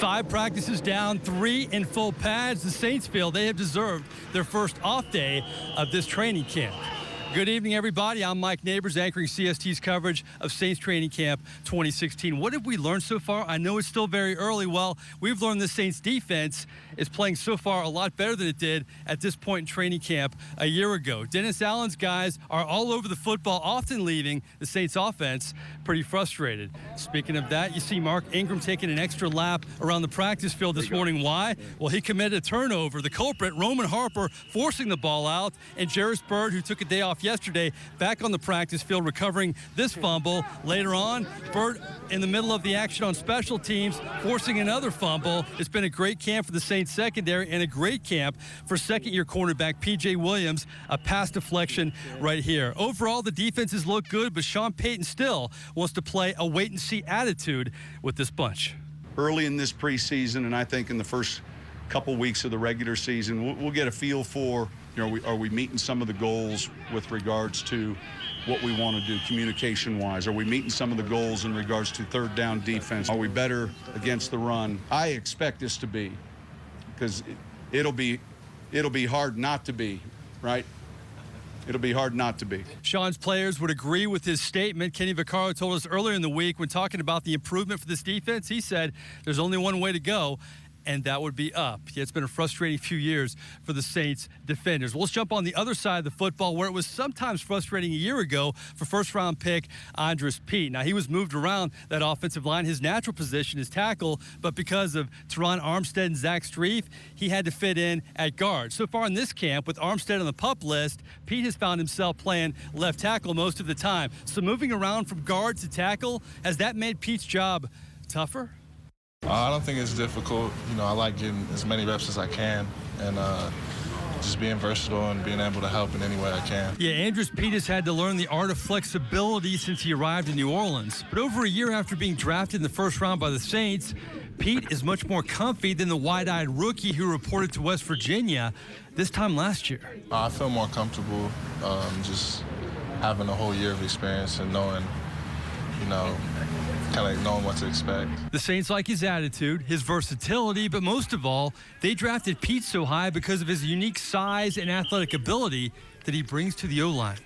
5 practices down, 3 in full pads. The Saints feel they have deserved their first off day of this training camp. Good evening, everybody. I'm Mike Neighbors, anchoring CST's coverage of Saints Training Camp 2016. What have we learned so far? I know it's still very early. Well, we've learned the Saints defense is playing so far a lot better than it did at this point in training camp a year ago. Dennis Allen's guys are all over the football, often leaving the Saints offense pretty frustrated. Speaking of that, you see Mark Ingram taking an extra lap around the practice field this morning. Why? Well, he committed a turnover. The culprit, Roman Harper, forcing the ball out, and Jarris Byrd, who took a day off yesterday, back on the practice field recovering this fumble. Later on, Byrd in the middle of the action on special teams, forcing another fumble. It's been a great camp for the Saints secondary and a great camp for second-year cornerback P.J. Williams. A pass deflection right here. Overall, the defenses look good, but Sean Payton still wants to play a wait-and-see attitude with this bunch. Early in this preseason, and I think in the first couple weeks of the regular season, we'll get a feel for, are we meeting some of the goals with regards to what we want to do communication-wise? Are we meeting some of the goals in regards to third down defense? Are we better against the run? I expect us to be, because it'll be hard not to be, right? It'll be hard not to be. Sean's players would agree with his statement. Kenny Vaccaro told us earlier in the week when talking about the improvement for this defense, he said there's only one way to go, and that would be up. Yeah, it's been a frustrating few years for the Saints defenders. Let's jump on the other side of the football, where it was sometimes frustrating a year ago for first-round pick Andres Peat. Now, he was moved around that offensive line. His natural position is tackle, but because of Teron Armstead and Zach Strief, he had to fit in at guard. So far in this camp, with Armstead on the PUP list, Peat has found himself playing left tackle most of the time. So moving around from guard to tackle, has that made Peat's job tougher? I don't think it's difficult. I like getting as many reps as I can and just being versatile and being able to help in any way I can. Yeah, Andres Peat has had to learn the art of flexibility since he arrived in New Orleans. But over a year after being drafted in the first round by the Saints, Peat is much more comfy than the wide-eyed rookie who reported to West Virginia this time last year. I feel more comfortable just having a whole year of experience and knowing, kind of knowing what to expect. The Saints like his attitude, his versatility, but most of all, they drafted Peat so high because of his unique size and athletic ability that he brings to the O-line.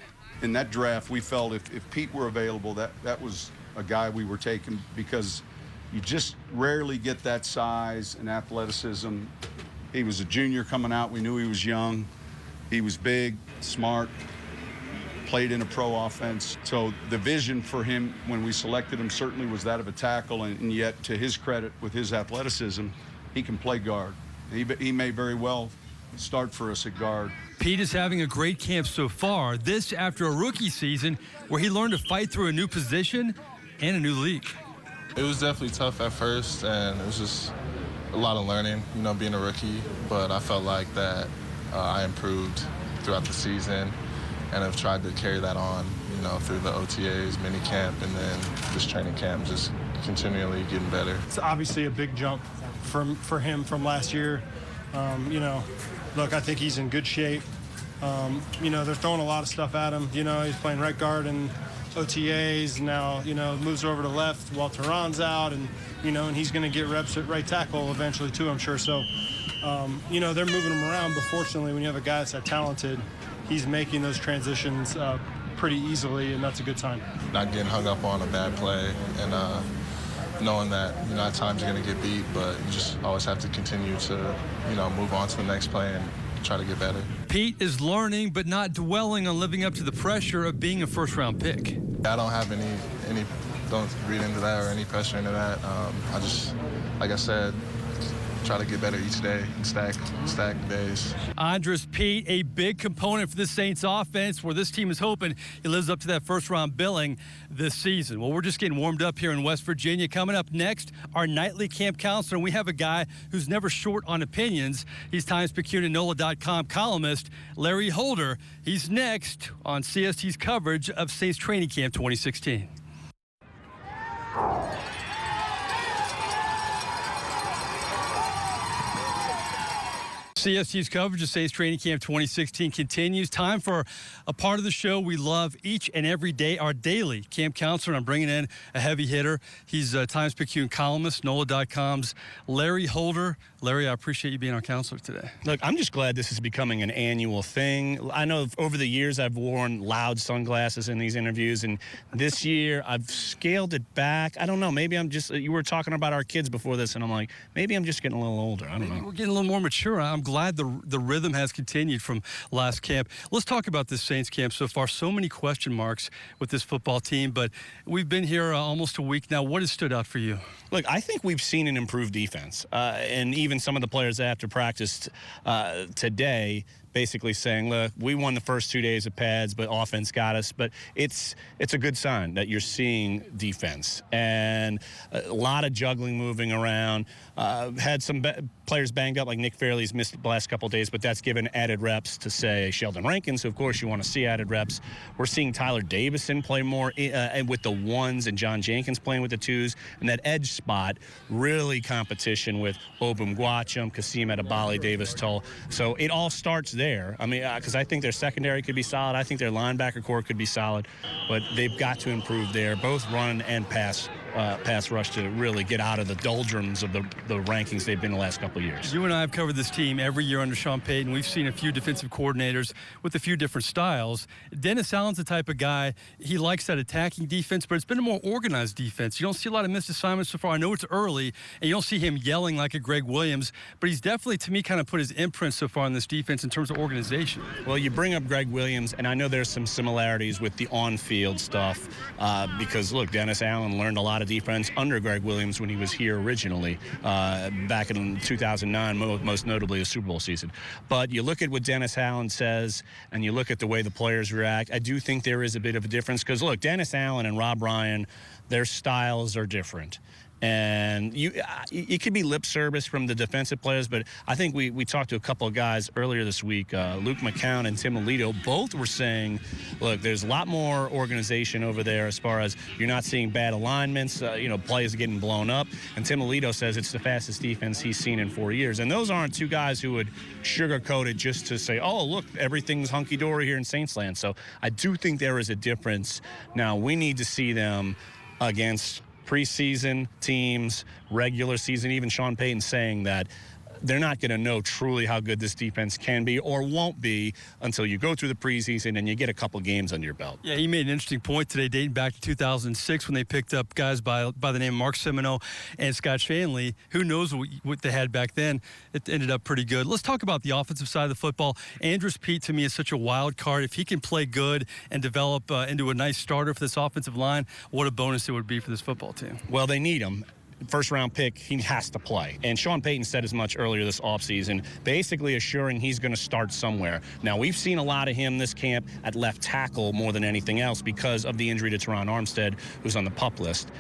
In that draft, we felt if Peat were available, that was a guy we were taking, because you just rarely get that size and athleticism. He was a junior coming out. We knew he was young. He was big, smart, played in a pro offense. So the vision for him when we selected him certainly was that of a tackle, and yet, to his credit, with his athleticism, he can play guard. He may very well start for us at guard. Peat is having a great camp so far. This after a rookie season where he learned to fight through a new position and a new league. It was definitely tough at first, and it was just a lot of learning, being a rookie. But I felt like that I improved throughout the season, and I've tried to carry that on, through the OTAs, mini camp, and then this training camp, just continually getting better. It's obviously a big jump for him from last year. Look, I think he's in good shape. They're throwing a lot of stuff at him. He's playing right guard and OTAs now. Moves over to left while Teron's out, and and he's going to get reps at right tackle eventually too, I'm sure. So, they're moving him around, but fortunately, when you have a guy that's that talented, he's making those transitions pretty easily, and that's a good sign. Not getting hung up on a bad play, and knowing that, at times you're going to get beat, but you just always have to continue to, move on to the next play and try to get better. Peat is learning, but not dwelling on living up to the pressure of being a first-round pick. I don't have any, don't read into that or any pressure into that. I just, like I said, try to get better each day and stack days. Andres Peat, a big component for the Saints offense, where this team is hoping he lives up to that first-round billing this season. Well, we're just getting warmed up here in West Virginia. Coming up next, our nightly camp counselor, and we have a guy who's never short on opinions. He's Times-Picayune-NOLA.com columnist Larry Holder. He's next on CST's coverage of Saints Training Camp 2016. CST's coverage of Saints Training Camp 2016 continues. Time for a part of the show we love each and every day, our daily camp counselor. And I'm bringing in a heavy hitter. He's Times-Picayune columnist, NOLA.com's Larry Holder. Larry, I appreciate you being our counselor today. Look, I'm just glad this is becoming an annual thing. I know over the years I've worn loud sunglasses in these interviews, and this year I've scaled it back. I don't know. Maybe I'm just, you were talking about our kids before this, and I'm like, maybe I'm just getting a little older. I don't know. We're getting a little more mature. I'm glad the rhythm has continued from last camp. Let's talk about this Saints camp so far. So many question marks with this football team, but we've been here almost a week now. What has stood out for you? Look, I think we've seen an improved defense, and even some of the players after practice today basically saying, look, we won the first 2 days of pads, but offense got us. But it's a good sign that you're seeing defense. And a lot of juggling moving around. Had some players banged up, like Nick Fairley's missed the last couple of days, but that's given added reps to, say, Sheldon Rankins. So, of course, you want to see added reps. We're seeing Tyler Davison play more with the ones and John Jenkins playing with the twos. And that edge spot, really competition with Obum Gwacham, Kasim Edebali, Davis Tull. So it all starts there. I mean, because I think their secondary could be solid. I think their linebacker core could be solid. But they've got to improve there, both run and pass rush, to really get out of the doldrums of the rankings they've been the last couple of years. You and I have covered this team every year under Sean Payton. We've seen a few defensive coordinators with a few different styles. Dennis Allen's the type of guy, he likes that attacking defense, but it's been a more organized defense. You don't see a lot of missed assignments so far. I know it's early, and you don't see him yelling like a Greg Williams, but he's definitely, to me, kind of put his imprint so far on this defense in terms of organization. Well, you bring up Greg Williams, and I know there's some similarities with the on-field stuff because, look, Dennis Allen learned a lot of defense under Greg Williams when he was here originally back in 2009, most notably the Super Bowl season. But you look at what Dennis Allen says, and you look at the way the players react, I do think there is a bit of a difference because, look, Dennis Allen and Rob Ryan, their styles are different. And it could be lip service from the defensive players, but I think we talked to a couple of guys earlier this week, Luke McCown and Tim Alito. Both were saying, look, there's a lot more organization over there as far as you're not seeing bad alignments, plays getting blown up. And Tim Alito says it's the fastest defense he's seen in 4 years. And those aren't two guys who would sugarcoat it just to say, oh, look, everything's hunky-dory here in Saints land. So I do think there is a difference. Now, we need to see them against preseason teams, regular season, even Sean Payton saying that they're not going to know truly how good this defense can be or won't be until you go through the preseason and you get a couple games under your belt. Yeah, he made an interesting point today, dating back to 2006 when they picked up guys by the name of Mark Semino and Scott Shanley. Who knows what they had back then? It ended up pretty good. Let's talk about the offensive side of the football. Andrus Peat, to me, is such a wild card. If he can play good and develop into a nice starter for this offensive line, what a bonus it would be for this football team. Well, they need him. First-round pick, he has to play. And Sean Payton said as much earlier this offseason, basically assuring he's going to start somewhere. Now, we've seen a lot of him this camp at left tackle more than anything else because of the injury to Teron Armstead, who's on the PUP list.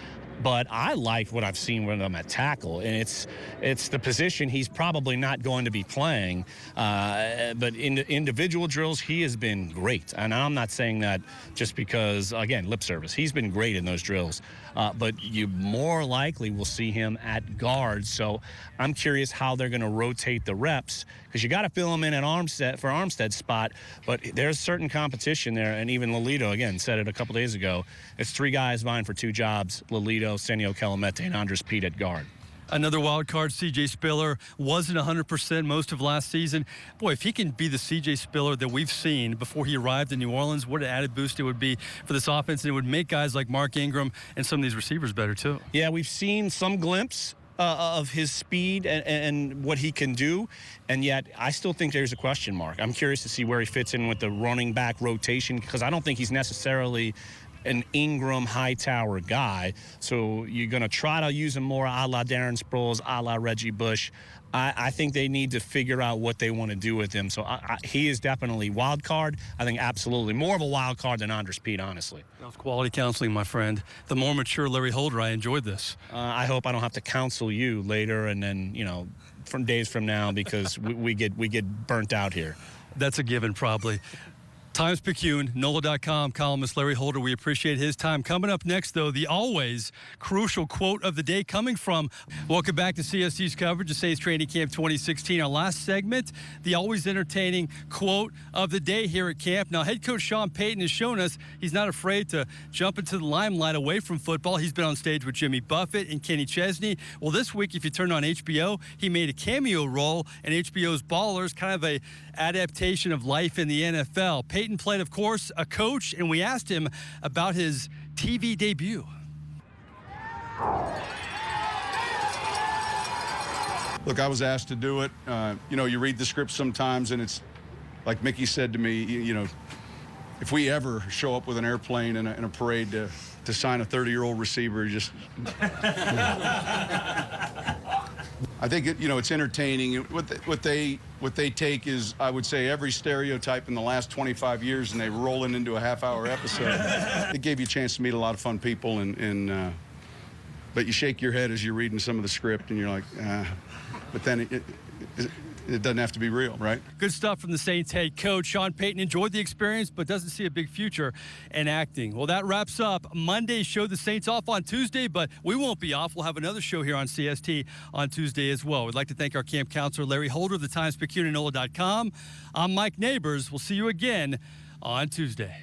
But I like what I've seen with him at tackle, and it's the position he's probably not going to be playing. But in individual drills, he has been great. And I'm not saying that just because, again, lip service. He's been great in those drills. But you more likely will see him at guard. So I'm curious how they're going to rotate the reps because you got to fill him in at Armstead's spot. But there's certain competition there, and even Lolito, again, said it a couple days ago. It's three guys vying for two jobs: Lolito, Senio Kelemete, and Andrus Peat at guard. Another wild card, C.J. Spiller, wasn't 100% most of last season. Boy, if he can be the C.J. Spiller that we've seen before he arrived in New Orleans, what an added boost it would be for this offense. And it would make guys like Mark Ingram and some of these receivers better, too. Yeah, we've seen some glimpse of his speed and what he can do, and yet I still think there's a question mark. I'm curious to see where he fits in with the running back rotation because I don't think he's necessarily an Ingram Hightower guy. So you're going to try to use him more a la Darren Sproles, a la Reggie Bush. I think they need to figure out what they want to do with him. So he is definitely wild card. I think absolutely more of a wild card than Andrus Peat, honestly. That was quality counseling, my friend. The more mature Larry Holder, I enjoyed this. I hope I don't have to counsel you later and then, from days from now because we get burnt out here. That's a given, probably. Times-Picayune, NOLA.com columnist Larry Holder. We appreciate his time. Coming up next, though, the always crucial quote of the day coming from, welcome back to CST's coverage of Saints Training Camp 2016. Our last segment, the always entertaining quote of the day here at camp. Now, head coach Sean Payton has shown us he's not afraid to jump into the limelight away from football. He's been on stage with Jimmy Buffett and Kenny Chesney. Well, this week, if you turn on HBO, he made a cameo role in HBO's Ballers, kind of a adaptation of life in the NFL. Payton played, of course, a coach, and we asked him about his TV debut. Look, I was asked to do it. You know, you read the script sometimes, and it's like Mickey said to me, you know, if we ever show up with an airplane and a parade to sign a 30-year-old receiver, just... I think it's entertaining. What they take is, I would say, every stereotype in the last 25 years, and they roll it into a half-hour episode. It gave you a chance to meet a lot of fun people, but you shake your head as you're reading some of the script, and you're like, but then it doesn't have to be real, right? Good stuff from the Saints head coach. Sean Payton enjoyed the experience, but doesn't see a big future in acting. Well, that wraps up Monday's show. The Saints off on Tuesday, but we won't be off. We'll have another show here on CST on Tuesday as well. We'd like to thank our camp counselor, Larry Holder of the Times-Picayune and NOLA.com. I'm Mike Neighbors. We'll see you again on Tuesday.